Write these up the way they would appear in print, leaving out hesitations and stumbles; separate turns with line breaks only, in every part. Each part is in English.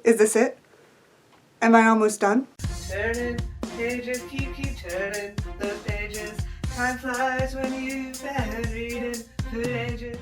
Is this it? Am I almost done?
Turning pages, keep turning those pages. Time flies when you've been reading for ages.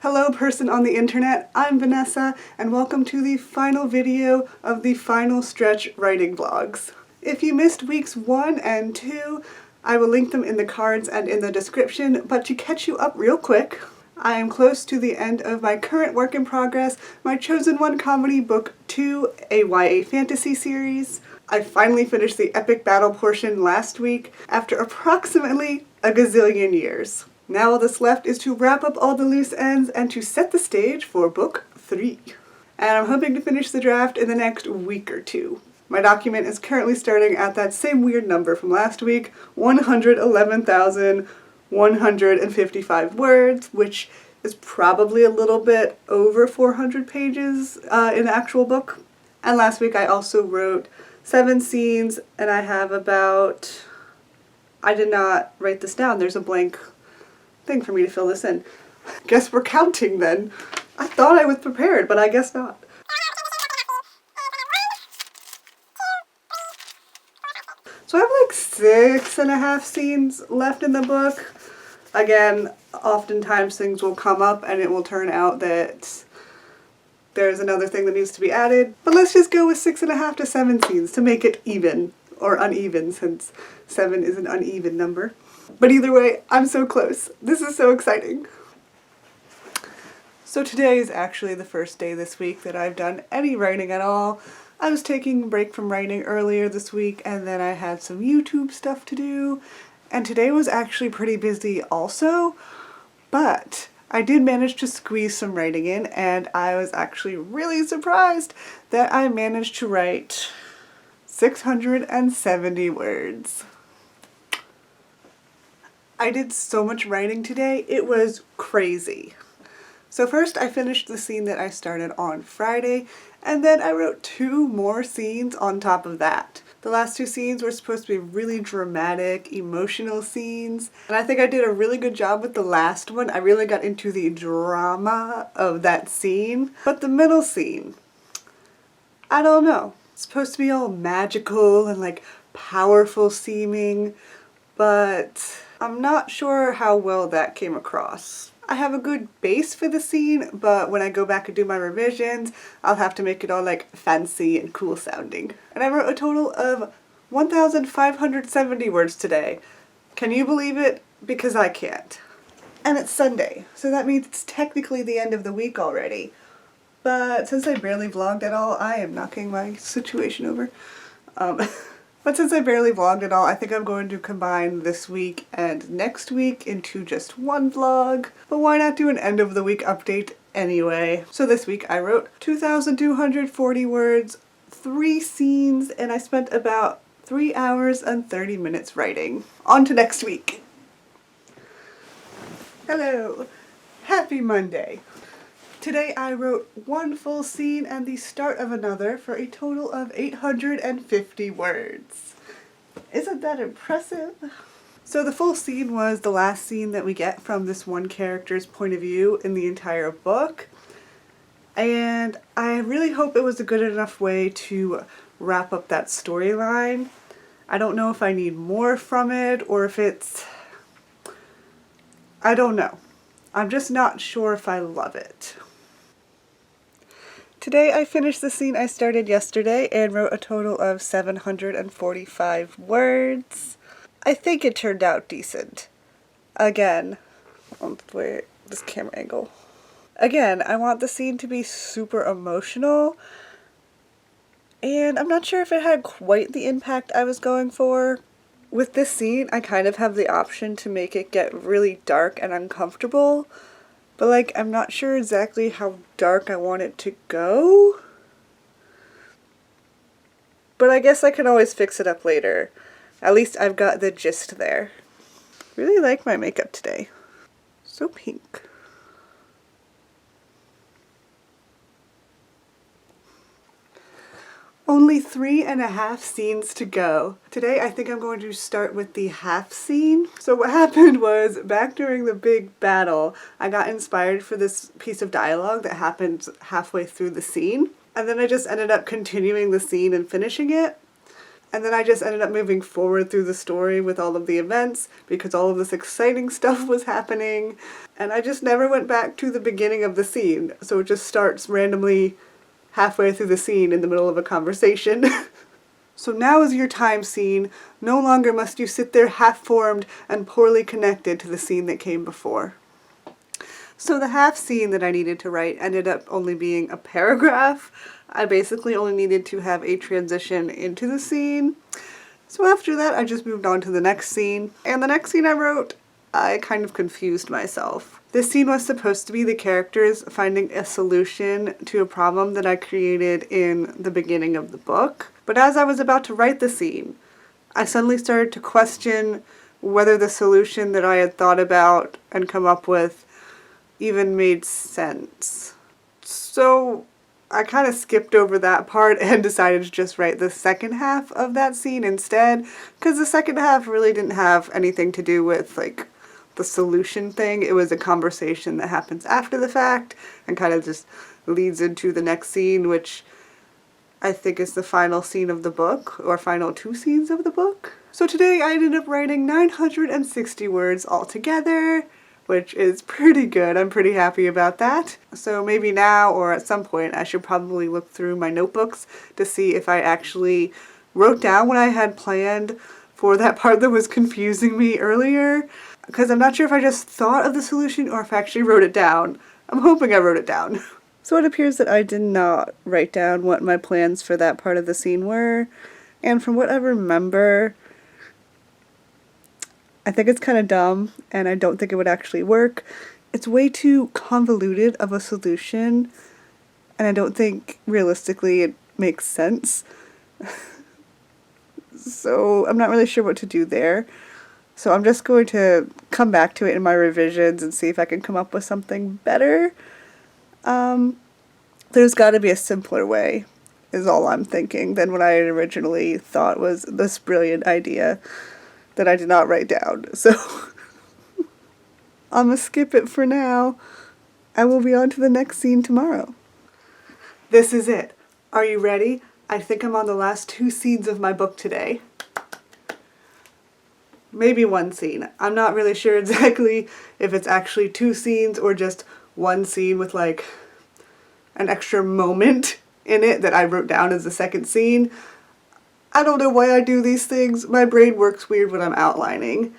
Hello, person on the internet. I'm Vanessa, and welcome to the final video of the final stretch writing vlogs. If you missed weeks 1 and 2, I will link them in the cards and in the description, but to catch you up real quick, I am close to the end of my current work in progress, my Chosen One Comedy Book 2, a YA fantasy series. I finally finished the epic battle portion last week after approximately a gazillion years. Now all that's left is to wrap up all the loose ends and to set the stage for Book 3. And I'm hoping to finish the draft in the next week or two. My document is currently starting at that same weird number from last week, 111,155 words, which is probably a little bit over 400 pages in the actual book. And last week I also wrote 7 scenes, and I have about... I did not write this down, there's a blank thing for me to fill this in. Guess we're counting then. I thought I was prepared, but I guess not. So I have like 6.5 scenes left in the book. Again, oftentimes things will come up and it will turn out that there's another thing that needs to be added. But let's just go with 6.5 to 7 scenes to make it even, or uneven, since 7 is an uneven number. But either way, I'm so close. This is so exciting. So today is actually the first day this week that I've done any writing at all. I was taking a break from writing earlier this week, and then I had some YouTube stuff to do, and today was actually pretty busy also, but I did manage to squeeze some writing in, and I was actually really surprised that I managed to write 670 words. I did so much writing today, it was crazy. So first I finished the scene that I started on Friday, and then I wrote 2 more scenes on top of that. The last 2 scenes were supposed to be really dramatic, emotional scenes, and I think I did a really good job with the last one. I really got into the drama of that scene. But the middle scene, I don't know. It's supposed to be all magical and like powerful seeming, but I'm not sure how well that came across. I have a good base for the scene, but when I go back and do my revisions, I'll have to make it all like fancy and cool sounding. And I wrote a total of 1,570 words today. Can you believe it? Because I can't. And it's Sunday, so that means it's technically the end of the week already. But since I barely vlogged at all, I am knocking my situation over. But since I barely vlogged at all, I think I'm going to combine this week and next week into just one vlog. But why not do an end of the week update anyway? So this week I wrote 2,240 words, 3 scenes, and I spent about 3 hours and 30 minutes writing. On to next week. Hello. Happy Monday. Today I wrote 1 full scene and the start of another for a total of 850 words. Isn't that impressive? So the full scene was the last scene that we get from this one character's point of view in the entire book. And I really hope it was a good enough way to wrap up that storyline. I don't know if I need more from it or if it's... I don't know. I'm just not sure if I love it. Today I finished the scene I started yesterday and wrote a total of 745 words. I think it turned out decent. Again, wait, this camera angle. Again, I want the scene to be super emotional, and I'm not sure if it had quite the impact I was going for. With this scene, I kind of have the option to make it get really dark and uncomfortable. But like, I'm not sure exactly how dark I want it to go. But I guess I can always fix it up later. At least I've got the gist there. Really like my makeup today. So pink. Only 3.5 scenes to go. Today I think I'm going to start with the half scene. So what happened was, back during the big battle, I got inspired for this piece of dialogue that happens halfway through the scene. And then I just ended up continuing the scene and finishing it. And then I just ended up moving forward through the story with all of the events because all of this exciting stuff was happening. And I just never went back to the beginning of the scene. So it just starts randomly halfway through the scene in the middle of a conversation. So now is your time, scene. No longer must you sit there half-formed and poorly connected to the scene that came before. So the half scene that I needed to write ended up only being a paragraph. I basically only needed to have a transition into the scene. So after that, I just moved on to the next scene. And the next scene I wrote, I kind of confused myself. This scene was supposed to be the characters finding a solution to a problem that I created in the beginning of the book. But as I was about to write the scene, I suddenly started to question whether the solution that I had thought about and come up with even made sense. So I kind of skipped over that part and decided to just write the second half of that scene instead, because the second half really didn't have anything to do with like the solution thing. It was a conversation that happens after the fact and kind of just leads into the next scene, which I think is the final scene of the book, or final 2 scenes of the book. So today I ended up writing 960 words altogether, which is pretty good. I'm pretty happy about that. So maybe now or at some point I should probably look through my notebooks to see if I actually wrote down what I had planned for that part that was confusing me earlier, because I'm not sure if I just thought of the solution or if I actually wrote it down. I'm hoping I wrote it down. So it appears that I did not write down what my plans for that part of the scene were, and from what I remember, I think it's kind of dumb, and I don't think it would actually work. It's way too convoluted of a solution, and I don't think realistically it makes sense. So I'm not really sure what to do there. So I'm just going to come back to it in my revisions and see if I can come up with something better. There's got to be a simpler way, is all I'm thinking, than what I had originally thought was this brilliant idea that I did not write down. So I'm gonna skip it for now. I will be on to the next scene tomorrow. This is it. Are you ready? I think I'm on the last 2 scenes of my book today. Maybe 1 scene. I'm not really sure exactly if it's actually 2 scenes or just 1 scene with like an extra moment in it that I wrote down as the second scene. I don't know why I do these things. My brain works weird when I'm outlining.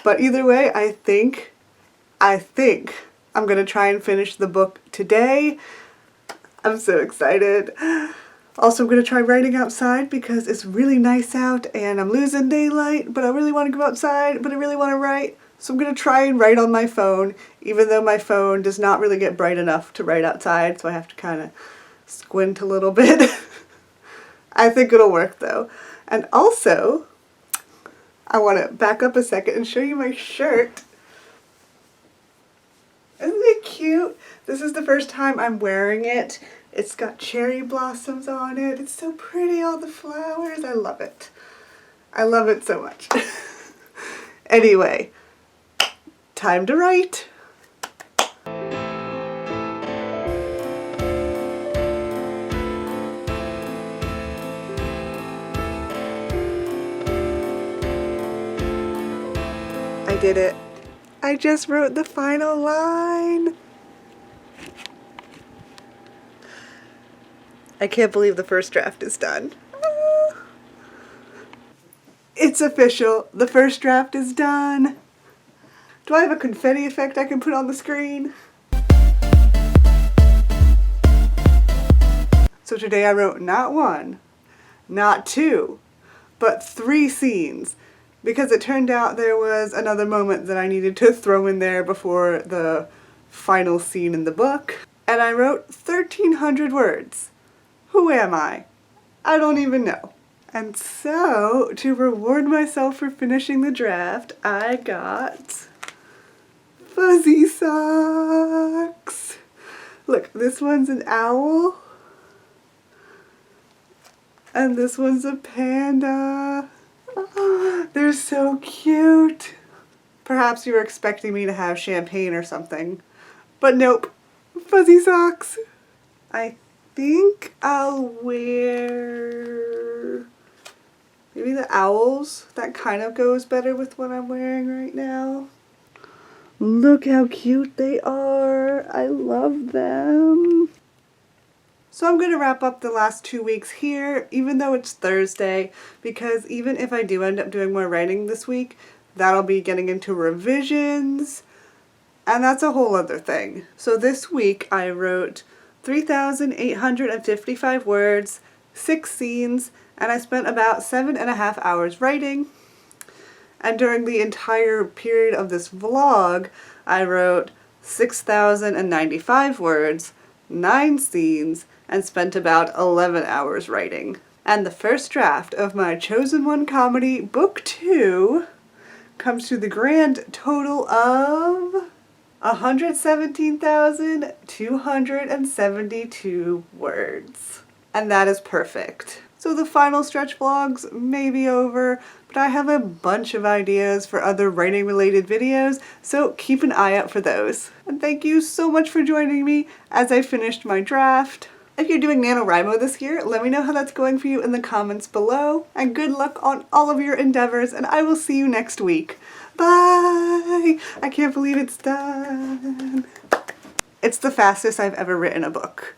But either way, I think I'm gonna try and finish the book today. I'm so excited. Also, I'm gonna try writing outside because it's really nice out and I'm losing daylight, but I really want to go outside, but I really want to write. So I'm gonna try and write on my phone, even though my phone does not really get bright enough to write outside, so I have to kind of squint a little bit. I think it'll work though. And also, I want to back up a second and show you my shirt. Isn't it cute? This is the first time I'm wearing it. It's got cherry blossoms on it. It's so pretty, all the flowers. I love it. I love it so much. Anyway, time to write. I did it. I just wrote the final line. I can't believe the first draft is done. It's official. The first draft is done. Do I have a confetti effect I can put on the screen? So today I wrote not 1, not 2, but 3 scenes. Because it turned out there was another moment that I needed to throw in there before the final scene in the book. And I wrote 1,300 words. Who am I? I don't even know. And so, to reward myself for finishing the draft, I got fuzzy socks. Look, this one's an owl. And this one's a panda. Oh, they're so cute. Perhaps you were expecting me to have champagne or something. But nope. Fuzzy socks. I think I'll wear maybe the owls. That kind of goes better with what I'm wearing right now. Look how cute they are. I love them. So I'm going to wrap up the last 2 weeks here, even though it's Thursday, because even if I do end up doing more writing this week, that'll be getting into revisions, and that's a whole other thing. So this week I wrote 3,855 words, 6 scenes, and I spent about 7.5 hours writing. And during the entire period of this vlog, I wrote 6,095 words, 9 scenes, and spent about 11 hours writing. And the first draft of my Chosen One comedy, Book 2, comes to the grand total of 117,272 words. And that is perfect. So the final stretch vlogs may be over, but I have a bunch of ideas for other writing related videos, so keep an eye out for those. And thank you so much for joining me as I finished my draft. If you're doing NaNoWriMo this year, let me know how that's going for you in the comments below. And good luck on all of your endeavors, and I will see you next week. Bye! I can't believe it's done. It's the fastest I've ever written a book.